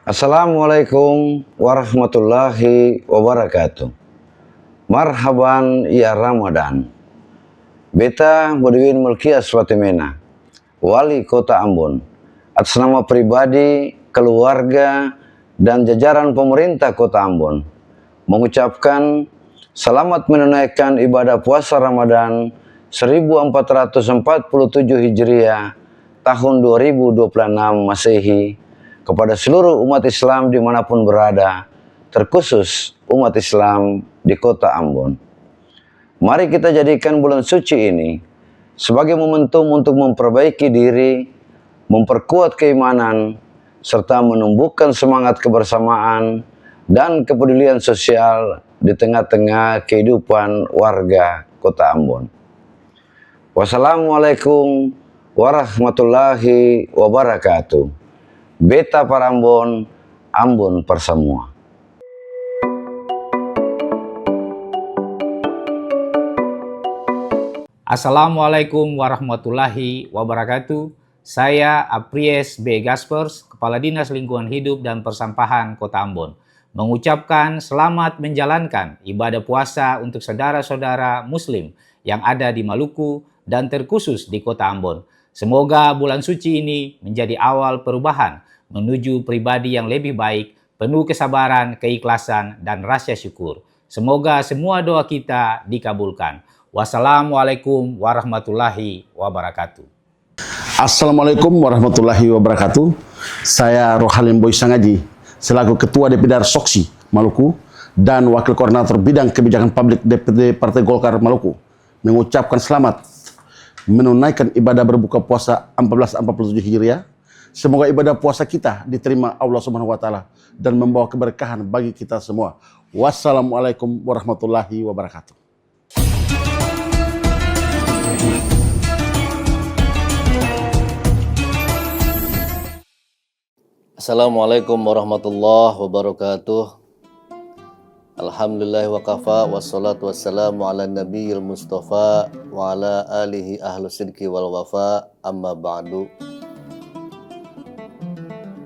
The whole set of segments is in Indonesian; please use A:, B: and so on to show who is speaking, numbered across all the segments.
A: Assalamualaikum warahmatullahi wabarakatuh. Marhaban ya Ramadan. Beta Bodiwin Mulkias Fatimena, Wali Kota Ambon, atas nama pribadi, keluarga, dan jajaran pemerintah Kota Ambon, mengucapkan selamat menunaikan ibadah puasa Ramadan 1447 Hijriah tahun 2026 Masehi kepada seluruh umat Islam dimanapun berada, terkhusus umat Islam di Kota Ambon. Mari kita jadikan bulan suci ini sebagai momentum untuk memperbaiki diri, memperkuat keimanan, serta menumbuhkan semangat kebersamaan dan kepedulian sosial di tengah-tengah kehidupan warga Kota Ambon. Wassalamualaikum warahmatullahi wabarakatuh. Beta Parambon, Ambon Persemua.
B: Assalamualaikum warahmatullahi wabarakatuh. Saya Apries B. Gaspers, Kepala Dinas Lingkungan Hidup dan Persampahan Kota Ambon, mengucapkan selamat menjalankan ibadah puasa untuk saudara-saudara Muslim yang ada di Maluku dan terkhusus di Kota Ambon. Semoga bulan suci ini menjadi awal perubahan menuju pribadi yang lebih baik, penuh kesabaran, keikhlasan, dan rasa syukur. Semoga semua doa kita dikabulkan. Wassalamualaikum warahmatullahi wabarakatuh.
C: Assalamualaikum warahmatullahi wabarakatuh. Saya Rohalim Boy Sangaji, selaku Ketua DPD Soksi Maluku dan Wakil Koordinator Bidang Kebijakan Publik DPD Partai Golkar Maluku, mengucapkan selamat menunaikan ibadah berbuka puasa 1447 Hijriah. Semoga ibadah puasa kita diterima Allah Subhanahu wa taala dan membawa keberkahan bagi kita semua. Wassalamualaikum warahmatullahi wabarakatuh.
D: Assalamualaikum warahmatullahi wabarakatuh. Alhamdulillah wa kafa, wassalatu wassalamu ala nabiyil mustafa wa ala alihi ahlu sidki wal wafa, amma ba'du.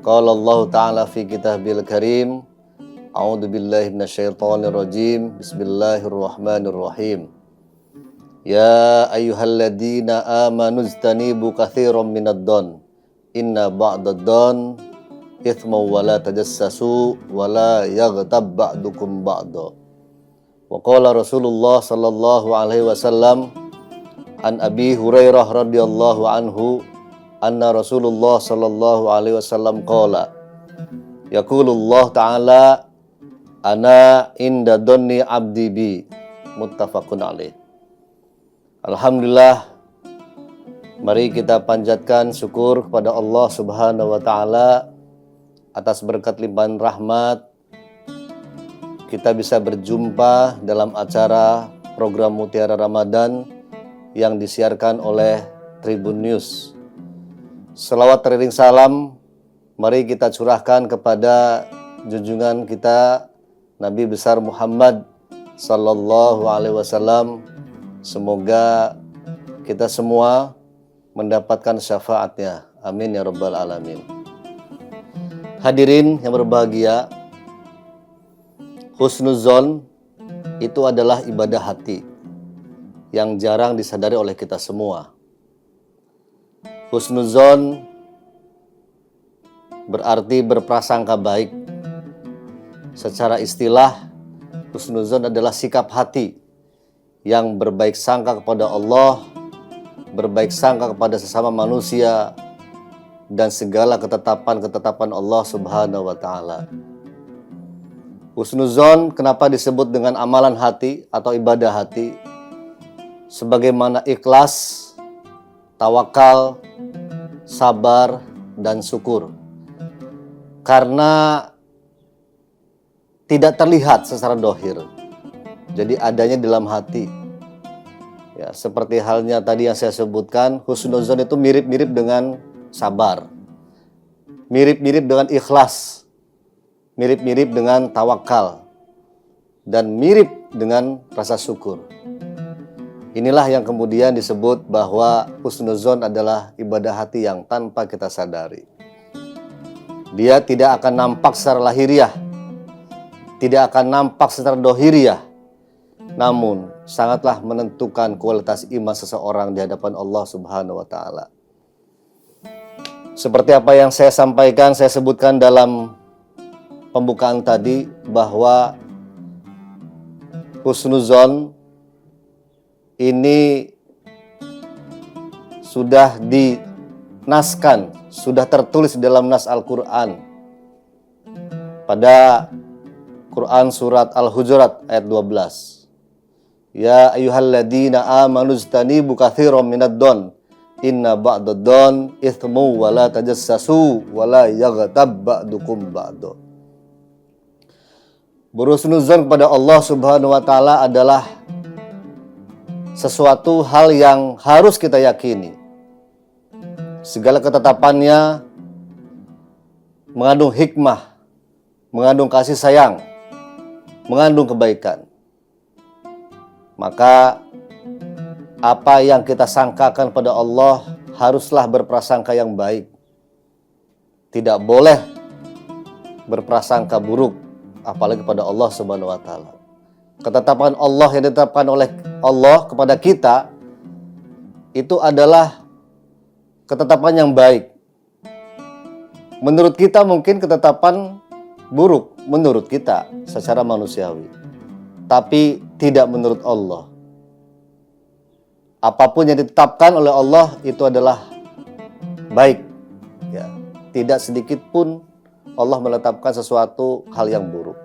D: Qala Allah ta'ala fi kitabil karim, a'udhu billahi minasyaitonir rajim, bismillahirrahmanirrahim. Ya ayyuhalladzina amanu ijtanibu katsiran minad-dhann, inna ba'dad-dhann ithmu wa la tajassasu wa la yaghtab ba'dukum ba'da. Wa qala Rasulullah sallallahu alaihi wasallam an Abi Hurairah radhiyallahu anhu anna Rasulullah sallallahu alaihi wasallam qala yaqulullah ta'ala ana inda dhanni abdi bi, muttafaqun alaih. Alhamdulillah, mari kita panjatkan syukur kepada Allah Subhanahu wa taala atas berkat limpahan rahmat kita bisa berjumpa dalam acara program Mutiara Ramadan yang disiarkan oleh Tribun News. Selawat teriring salam mari kita curahkan kepada junjungan kita Nabi besar Muhammad sallallahu alaihi wasallam. Semoga kita semua mendapatkan syafaatnya. Amin ya rabbal alamin. Hadirin yang berbahagia, husnuzon itu adalah ibadah hati yang jarang disadari oleh kita semua. Husnuzon berarti berprasangka baik. Secara istilah, husnuzon adalah sikap hati yang berbaik sangka kepada Allah, berbaik sangka kepada sesama manusia, dan segala ketetapan-ketetapan Allah Subhanahu wa taala. Husnuzon kenapa disebut dengan amalan hati atau ibadah hati? Sebagaimana ikhlas, tawakal, sabar, dan syukur. Karena tidak terlihat secara dohir. Jadi adanya dalam hati. Ya, seperti halnya tadi yang saya sebutkan, husnuzon itu mirip-mirip dengan sabar, mirip-mirip dengan ikhlas, mirip-mirip dengan tawakal, dan mirip dengan rasa syukur. Inilah yang kemudian disebut bahwa husnuzon adalah ibadah hati yang tanpa kita sadari. Dia tidak akan nampak secara lahiriah, tidak akan nampak secara dohiriah, namun sangatlah menentukan kualitas iman seseorang di hadapan Allah Subhanahu wa Ta'ala. Seperti apa yang saya sampaikan, saya sebutkan dalam pembukaan tadi, bahwa husnuzon ini sudah dinaskan, sudah tertulis dalam nas Al-Quran. Pada Quran surat Al-Hujurat ayat 12. Ya ayyuhalladzina amanu ijtanibu katsiran minad-don inna ba'dad-don itsmu wa la tajassasu wa la yaghtab ba'dukum ba'da. Berhusnuzon kepada Allah Subhanahu wa Ta'ala adalah sesuatu hal yang harus kita yakini. Segala ketetapannya mengandung hikmah, mengandung kasih sayang, mengandung kebaikan. Maka apa yang kita sangkakan pada Allah haruslah berprasangka yang baik. Tidak boleh berprasangka buruk, apalagi pada Allah Subhanahu wa Ta'ala. Ketetapan Allah yang ditetapkan oleh Allah kepada kita itu adalah ketetapan yang baik. Menurut kita mungkin ketetapan buruk, menurut kita secara manusiawi, tapi tidak menurut Allah. Apapun yang ditetapkan oleh Allah itu adalah baik, ya. Tidak sedikit pun Allah menetapkan sesuatu hal yang buruk.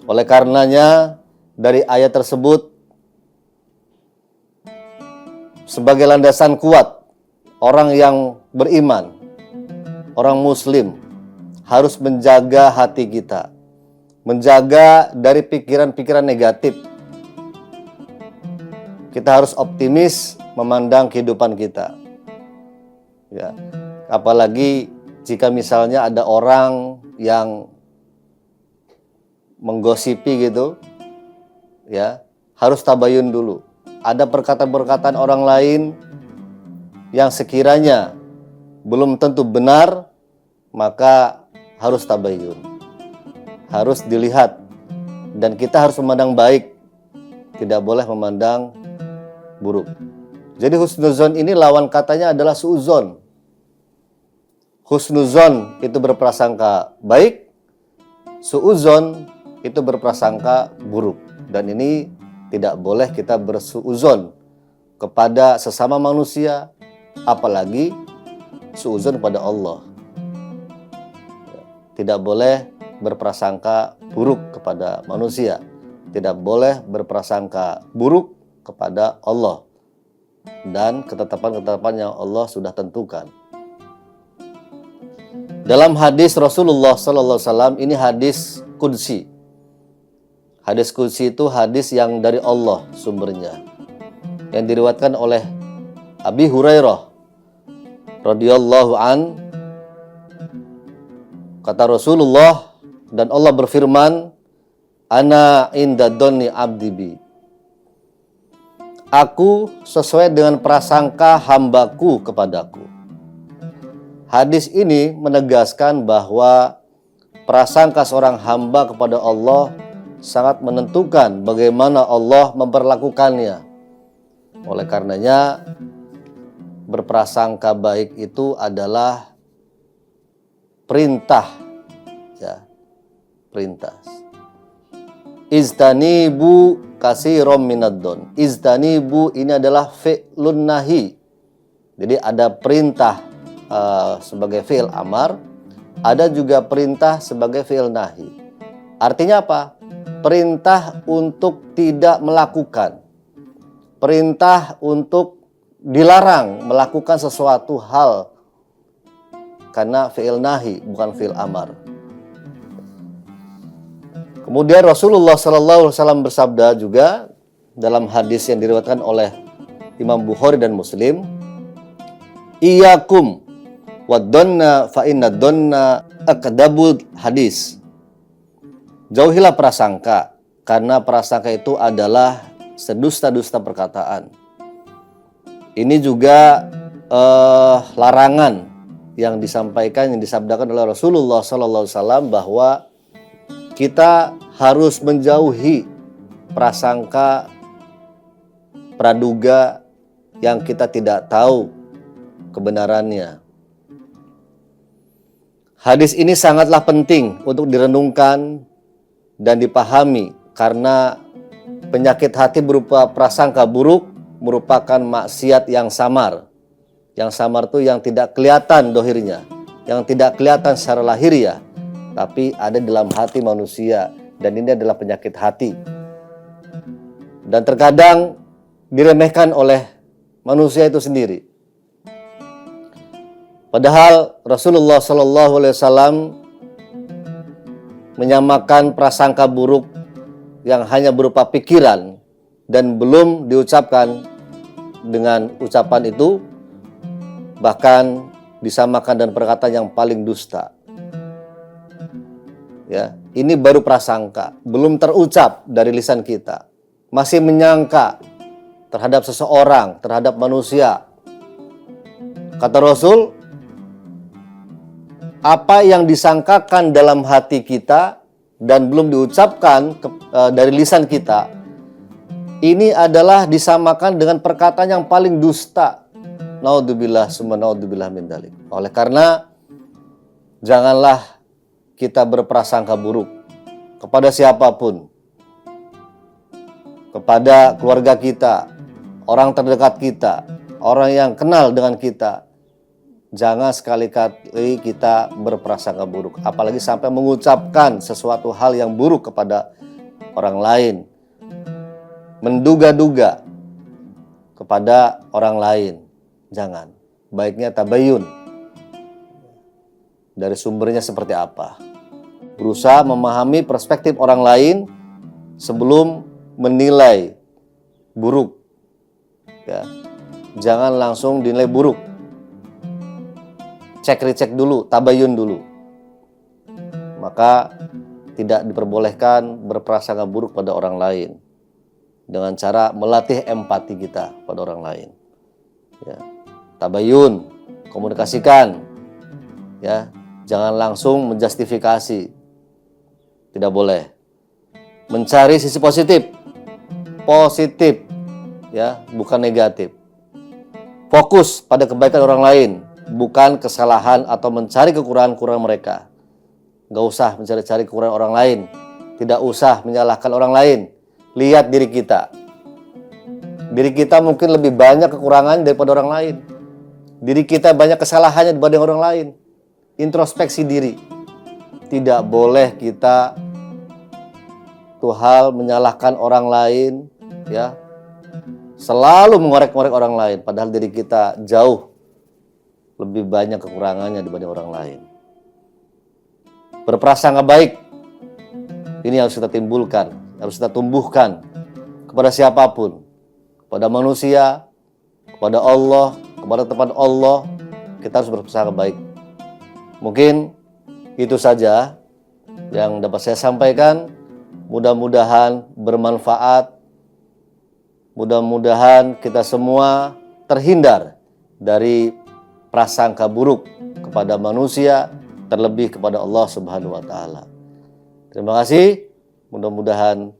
D: Oleh karenanya, dari ayat tersebut sebagai landasan kuat, orang yang beriman, orang muslim harus menjaga hati kita, menjaga dari pikiran-pikiran negatif. Kita harus optimis memandang kehidupan kita, ya. Apalagi jika misalnya ada orang yang menggosipi gitu, ya, harus tabayun dulu. Ada perkataan-perkataan orang lain yang sekiranya belum tentu benar, maka harus tabayun, harus dilihat, dan kita harus memandang baik, tidak boleh memandang buruk. Jadi husnuzon ini lawan katanya adalah suuzon. Husnuzon itu berprasangka baik, suuzon itu berprasangka buruk. Dan ini tidak boleh kita bersuuzon kepada sesama manusia, apalagi suuzon kepada Allah. Tidak boleh berprasangka buruk kepada manusia, tidak boleh berprasangka buruk kepada Allah dan ketetapan-ketetapan yang Allah sudah tentukan. Dalam hadis Rasulullah SAW, ini hadis qudsi. Hadis qudsi itu hadis yang dari Allah sumbernya, yang diriwayatkan oleh Abi Hurairah radhiyallahu an. Kata Rasulullah, dan Allah berfirman, ana inda dhanni abdi bi. Aku sesuai dengan prasangka hambaku kepadaku. Hadis ini menegaskan bahwa prasangka seorang hamba kepada Allah sangat menentukan bagaimana Allah memperlakukannya. Oleh karenanya, berprasangka baik itu adalah perintah, ya, perintah. Iztanibu katsiran minad-don. Iztanibu ini adalah fi'lun nahi. Jadi ada perintah sebagai fi'il amar, ada juga perintah sebagai fi'il nahi. Artinya apa? Perintah untuk tidak melakukan, perintah untuk dilarang melakukan sesuatu hal, karena fi'il nahi bukan fi'il amar. Kemudian Rasulullah SAW bersabda juga dalam hadis yang diriwayatkan oleh Imam Bukhari dan Muslim, Iyakum wad-donna fa inna donna akdabul hadis. Jauhilah prasangka, karena prasangka itu adalah sedusta-dusta perkataan. Ini juga larangan yang disampaikan, yang disabdakan oleh Rasulullah SAW bahwa kita harus menjauhi prasangka, praduga yang kita tidak tahu kebenarannya. Hadis ini sangatlah penting untuk direnungkan dan dipahami karena penyakit hati berupa prasangka buruk merupakan maksiat yang samar. Yang samar itu yang tidak kelihatan dohirnya, yang tidak kelihatan secara lahiriah, tapi ada dalam hati manusia, dan ini adalah penyakit hati. Dan terkadang diremehkan oleh manusia itu sendiri. Padahal Rasulullah SAW menyamakan prasangka buruk yang hanya berupa pikiran dan belum diucapkan dengan ucapan itu, bahkan disamakan dan perkataan yang paling dusta. Ya, ini baru prasangka, belum terucap dari lisan kita. Masih menyangka terhadap seseorang, terhadap manusia. Kata Rasul, apa yang disangkakan dalam hati kita dan belum diucapkan dari lisan kita, ini adalah disamakan dengan perkataan yang paling dusta. Naudzubillah summa naudzubillah min dzalik. Oleh karena janganlah kita berprasangka buruk kepada siapapun, kepada keluarga kita, orang terdekat kita, orang yang kenal dengan kita. Jangan sekali-kali kita berprasangka buruk, apalagi sampai mengucapkan sesuatu hal yang buruk kepada orang lain, menduga-duga kepada orang lain. Jangan. Baiknya tabayun dari sumbernya seperti apa. Berusaha memahami perspektif orang lain sebelum menilai buruk. Ya. Jangan langsung dinilai buruk. Cek-recek dulu, tabayun dulu. Maka tidak diperbolehkan berprasangka buruk pada orang lain dengan cara melatih empati kita pada orang lain. Ya. Tabayun, komunikasikan. Ya, jangan langsung menjustifikasi. Tidak boleh. Mencari sisi positif. Positif, ya, bukan negatif. Fokus pada kebaikan orang lain, bukan kesalahan atau mencari kekurangan-kekurangan mereka. Gak usah mencari-cari kekurangan orang lain. Tidak usah menyalahkan orang lain. Lihat diri kita. Diri kita mungkin lebih banyak kekurangan daripada orang lain. Diri kita banyak kesalahannya dibanding orang lain. Introspeksi diri. Tidak boleh kita tuh hal menyalahkan orang lain, ya. Selalu mengorek-ngorek orang lain, padahal diri kita jauh lebih banyak kekurangannya dibanding orang lain. Berprasangka baik, ini harus kita timbulkan, harus kita tumbuhkan kepada siapapun, kepada manusia, kepada Allah, kepada tempat Allah, kita harus berprasangka baik. Mungkin itu saja yang dapat saya sampaikan. Mudah-mudahan bermanfaat. Mudah-mudahan kita semua terhindar dari prasangka buruk kepada manusia, terlebih kepada Allah Subhanahu wa taala. Terima kasih. Mudah-mudahan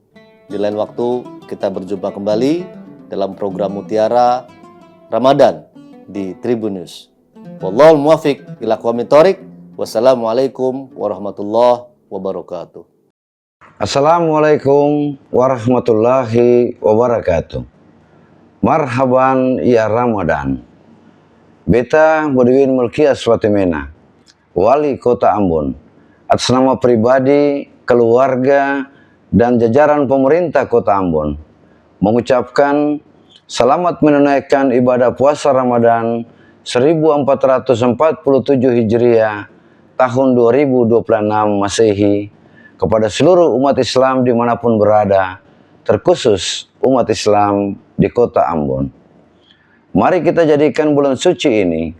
D: di lain waktu kita berjumpa kembali dalam program Mutiara Ramadan di Tribun News. Wallahul muwaffiq ila aqwamit thoriq. Wassalamualaikum warahmatullahi wabarakatuh.
A: Assalamualaikum warahmatullahi wabarakatuh. Marhaban ya Ramadan. Beta Budiwin Mulkias Fatimena, Wali Kota Ambon, atas nama pribadi, keluarga, dan jajaran pemerintah Kota Ambon, mengucapkan selamat menunaikan ibadah puasa Ramadan 1447 Hijriah tahun 2026 Masehi kepada seluruh umat Islam dimanapun berada, terkhusus umat Islam di Kota Ambon. Mari kita jadikan bulan suci ini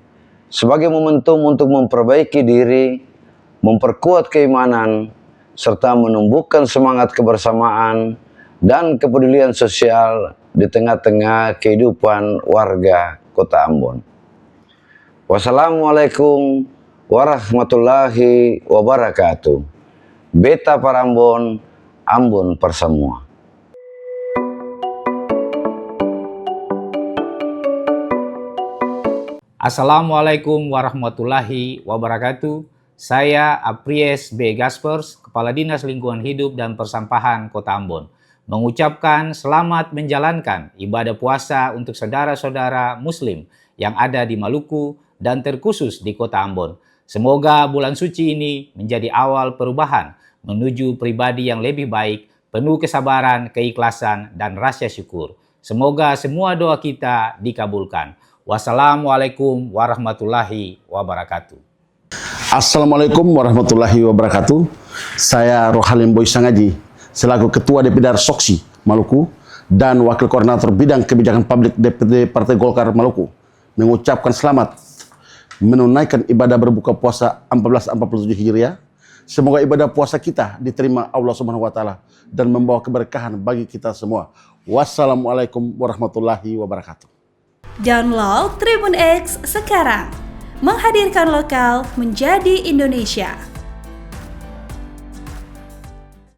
A: sebagai momentum untuk memperbaiki diri, memperkuat keimanan, serta menumbuhkan semangat kebersamaan dan kepedulian sosial di tengah-tengah kehidupan warga Kota Ambon. Wassalamualaikum warahmatullahi wabarakatuh. Beta Parambon, Ambon persemua.
B: Assalamualaikum warahmatullahi wabarakatuh. Saya Apries B. Gaspers, Kepala Dinas Lingkungan Hidup dan Persampahan Kota Ambon, mengucapkan selamat menjalankan ibadah puasa untuk saudara-saudara Muslim yang ada di Maluku dan terkhusus di Kota Ambon. Semoga bulan suci ini menjadi awal perubahan menuju pribadi yang lebih baik, penuh kesabaran, keikhlasan, dan rasa syukur. Semoga semua doa kita dikabulkan. Wassalamualaikum warahmatullahi wabarakatuh.
C: Assalamualaikum warahmatullahi wabarakatuh. Saya Rohalim Boysangaji, selaku Ketua DPD Soksi Maluku dan Wakil Koordinator Bidang Kebijakan Publik DPD Partai Golkar Maluku, mengucapkan selamat menunaikan ibadah berbuka puasa 1447 Hijriah. Semoga ibadah puasa kita diterima Allah Subhanahu wa taala dan membawa keberkahan bagi kita semua. Wassalamualaikum warahmatullahi wabarakatuh.
E: Download Tribun X sekarang. Menghadirkan lokal menjadi Indonesia.